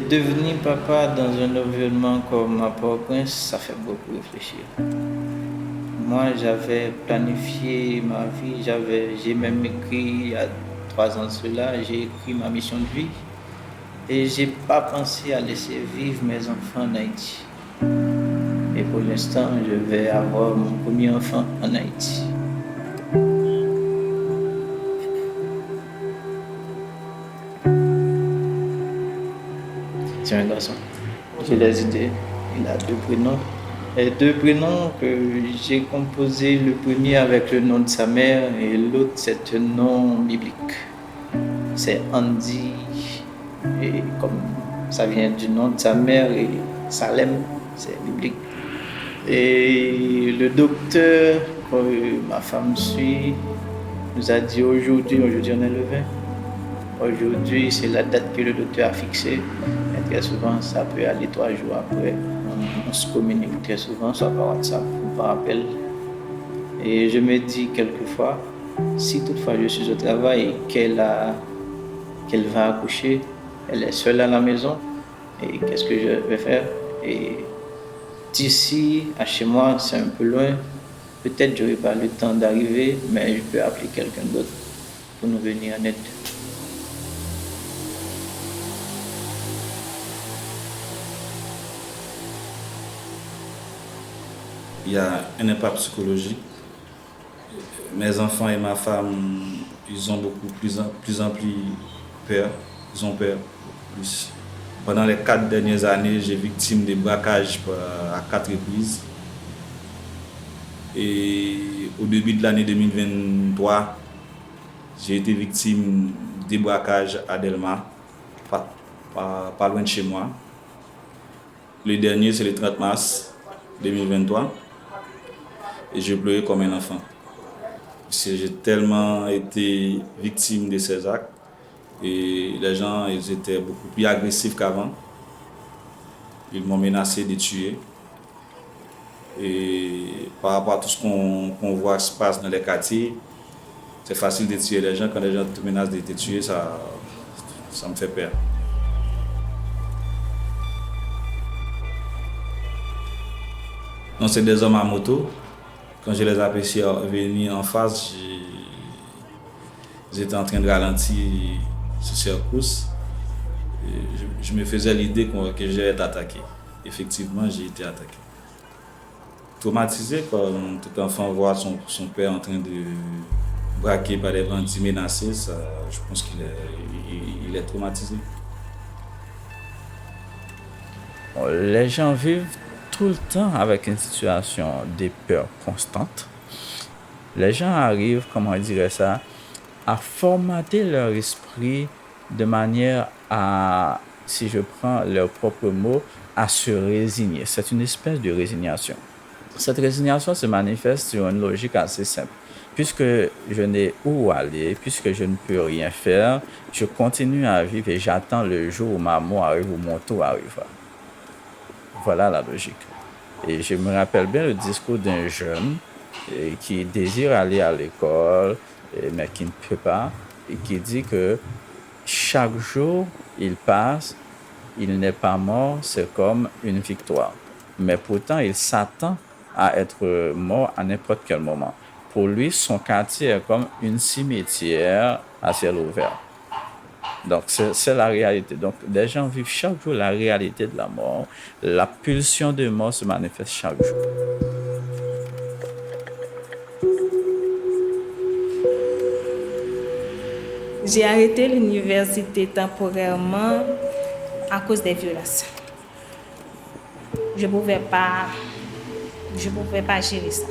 devenir papa dans un environnement comme à Port-au-Prince, ça fait beaucoup réfléchir. Moi, j'avais planifié ma vie, j'ai même écrit il y a 3 ans de cela, j'ai écrit ma mission de vie et j'ai pas pensé à laisser vivre mes enfants en Haïti. Et pour l'instant, je vais avoir mon premier enfant en Haïti. C'est un garçon. J'ai des idées. Il a 2 prénoms. Les 2 prénoms que j'ai composés, le premier avec le nom de sa mère et l'autre c'est un nom biblique. C'est Andy. Et comme ça vient du nom de sa mère et Salem, c'est biblique. Et le docteur que ma femme suit nous a dit aujourd'hui on est le 20. Aujourd'hui, c'est la date que le docteur a fixée. Et très souvent, ça peut aller 3 jours après. On se communique très souvent, soit par WhatsApp ou par appel. Et je me dis quelquefois, si toutefois je suis au travail et qu'elle va accoucher, elle est seule à la maison, et qu'est-ce que je vais faire? Et d'ici à chez moi, c'est un peu loin. Peut-être que je n'aurai pas le temps d'arriver, mais je peux appeler quelqu'un d'autre pour nous venir en aide. Il y a un impact psychologique. Mes enfants et ma femme, ils ont plus en plus peur. Ils ont peur plus. Pendant les 4 dernières années, j'ai victime de braquages à 4 reprises. Et au début de l'année 2023, j'ai été victime de braquages à Delma, pas loin de chez moi. Le dernier, c'est le 30 mars 2023. Et je pleurais comme un enfant. J'ai tellement été victime de ces actes et les gens ils étaient beaucoup plus agressifs qu'avant. Ils m'ont menacé de tuer. Et par rapport à tout ce qu'on voit qui se passe dans les quartiers, c'est facile de tuer les gens. Quand les gens te menacent de te tuer, ça me fait peur. Donc c'est des hommes à moto. Quand je les aperçus venir en face, j'étais en train de ralentir sur cette course. Je me faisais l'idée que j'allais être attaqué. Effectivement, j'ai été attaqué. Traumatisé, comme tout enfant voit son père en train de braquer par des bandits menacés, je pense qu'il est traumatisé. Les gens vivent tout le temps avec une situation de peur constante. Les gens arrivent, comment on dirait ça, à formater leur esprit de manière à, si je prends leurs propres mots, à se résigner. C'est une espèce de résignation. Cette résignation se manifeste sur une logique assez simple. Puisque je n'ai où aller, puisque je ne peux rien faire, je continue à vivre et j'attends le jour où ma mort arrive, où mon tour arrivera. Voilà la logique. Et je me rappelle bien le discours d'un jeune qui désire aller à l'école, mais qui ne peut pas, et qui dit que chaque jour il passe, il n'est pas mort, c'est comme une victoire. Mais pourtant, il s'attend à être mort à n'importe quel moment. Pour lui, son quartier est comme une cimetière à ciel ouvert. Donc, c'est la réalité. Donc, les gens vivent chaque jour la réalité de la mort. La pulsion de mort se manifeste chaque jour. J'ai arrêté l'université temporairement à cause des violences. Je ne pouvais pas gérer ça.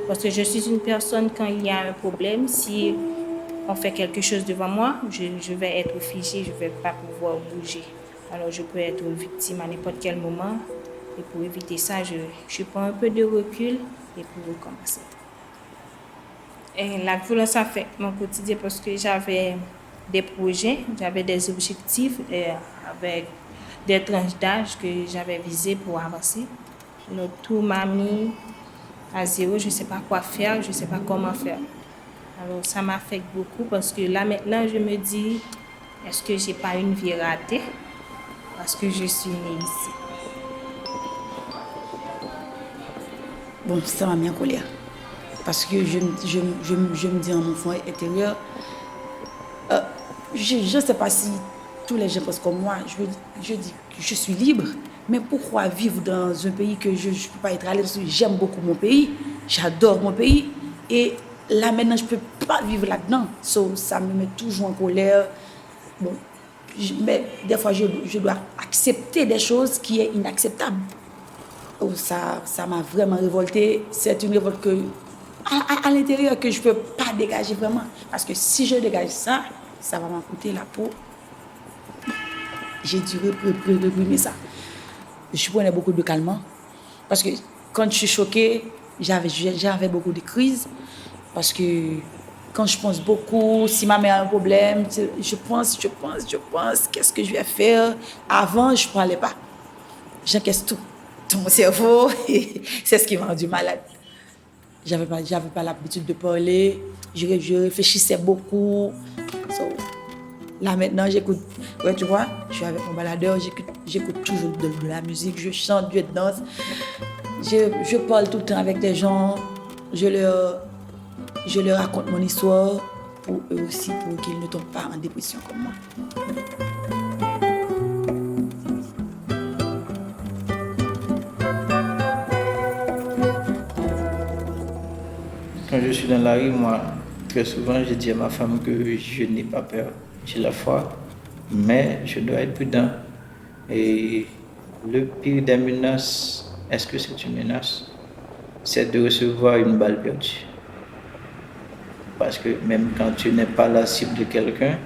Parce que je suis une personne, quand il y a un problème, si on fait quelque chose devant moi, je vais être figée, je ne vais pas pouvoir bouger. Alors je peux être une victime à n'importe quel moment. Et pour éviter ça, je prends un peu de recul et pour recommencer. Et la violence a fait mon quotidien parce que j'avais des projets, j'avais des objectifs avec des tranches d'âge que j'avais visées pour avancer. Donc, tout m'a mis à zéro, je ne sais pas quoi faire, je ne sais pas comment faire. Alors ça m'affecte beaucoup parce que là maintenant je me dis, est-ce que j'ai pas une vie ratée? parce que je suis née ici. Bon, ça m'a mis en colère. Parce que je me dis en mon fond intérieur, je ne sais pas si tous les gens pensent comme moi. Je dis que je suis libre, mais pourquoi vivre dans un pays que je ne peux pas être à l'aise? J'aime beaucoup mon pays, j'adore mon pays, et là maintenant je ne peux pas vivre là-dedans. Ça me met toujours en colère. Bon, mais des fois je dois accepter des choses qui sont inacceptables. Oh, ça m'a vraiment révoltée. C'est une révolte à l'intérieur que je ne peux pas dégager vraiment. Parce que si je dégage ça, ça va m'en coûter la peau. J'ai dû réprimer ça. Je prenais beaucoup de calmants. Parce que quand je suis choquée, j'avais beaucoup de crises. Parce que quand je pense beaucoup, si ma mère a un problème, je pense, qu'est-ce que je vais faire? Avant, je ne parlais pas. J'encaisse tout dans mon cerveau. C'est ce qui m'a rendu malade. J'avais pas l'habitude de parler. Je réfléchissais beaucoup. Là maintenant, j'écoute. Ouais, tu vois, je suis avec mon baladeur, j'écoute toujours de la musique, je chante, je danse. Je parle tout le temps avec des gens. Je leur raconte mon histoire pour eux aussi, pour qu'ils ne tombent pas en dépression comme moi. Quand je suis dans la rue, moi, très souvent, je dis à ma femme que je n'ai pas peur. J'ai la foi, mais je dois être prudent. Et le pire des menaces, est-ce que c'est une menace? C'est de recevoir une balle perdue. Parce que même quand tu n'es pas la cible de quelqu'un,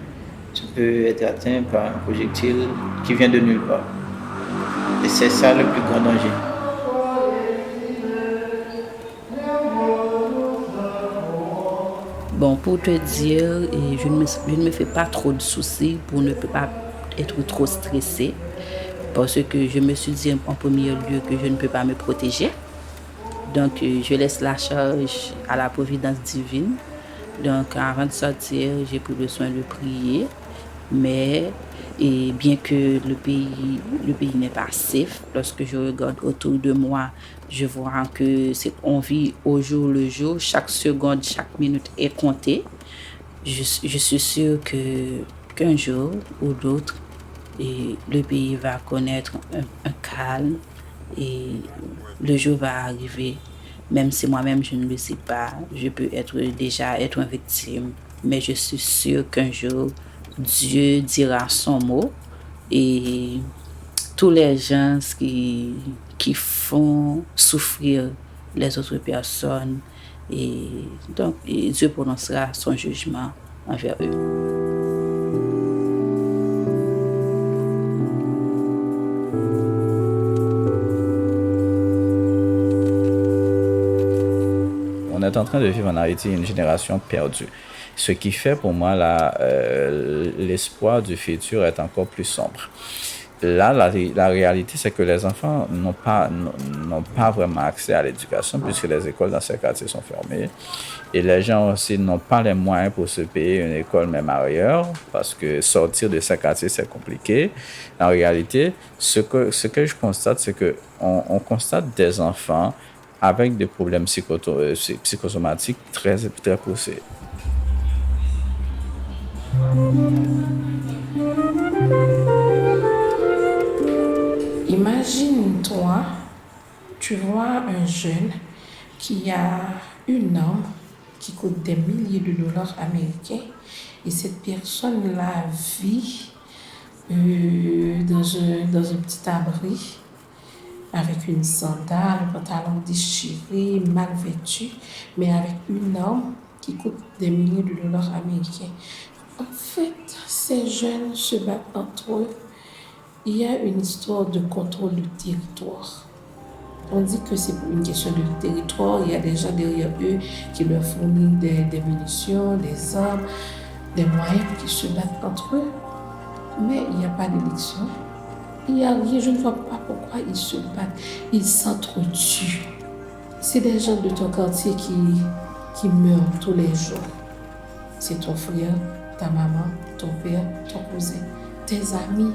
tu peux être atteint par un projectile qui vient de nulle part. Et c'est ça le plus grand danger. Bon, pour te dire, je ne me fais pas trop de soucis pour ne pas être trop stressée. Parce que je me suis dit en premier lieu que je ne peux pas me protéger. Donc, je laisse la charge à la providence divine. Donc, avant de sortir, j'ai pris le soin de prier. Mais bien que le pays n'est pas safe, lorsque je regarde autour de moi, je vois qu'on vit au jour le jour. Chaque seconde, chaque minute est comptée. Je suis sûre qu'un jour ou l'autre, le pays va connaître un calme et le jour va arriver. Même si moi-même je ne le sais pas, je peux déjà être une victime. Mais je suis sûre qu'un jour, Dieu dira son mot et tous les gens qui font souffrir les autres personnes, et donc Dieu prononcera son jugement envers eux. On est en train de vivre en Haïti une génération perdue. Ce qui fait pour moi l'espoir du futur est encore plus sombre. Là, la réalité, c'est que les enfants n'ont pas vraiment accès à l'éducation puisque les écoles dans ces quartiers sont fermées. Et les gens aussi n'ont pas les moyens pour se payer une école même ailleurs parce que sortir de ces quartiers, c'est compliqué. En réalité, ce que je constate, c'est qu'on constate des enfants avec des problèmes psychosomatiques très, très poussés. Imagine-toi, tu vois un jeune qui a une arme qui coûte des milliers de dollars américains et cette personne-là vit dans un petit abri avec une sandale, un pantalon déchiré, mal vêtu, mais avec une arme qui coûte des milliers de dollars américains. En fait, ces jeunes se battent entre eux. Il y a une histoire de contrôle du territoire. On dit que c'est pour une question de territoire. Il y a des gens derrière eux qui leur fournissent des munitions, des armes, des moyens qui se battent entre eux. Mais il n'y a pas d'élection. Il n'y a rien. Je ne vois pas pourquoi ils se battent. Ils s'entretuent. C'est des gens de ton quartier qui meurent tous les jours. C'est ton frère, ta maman, ton père, ton cousin, tes amis.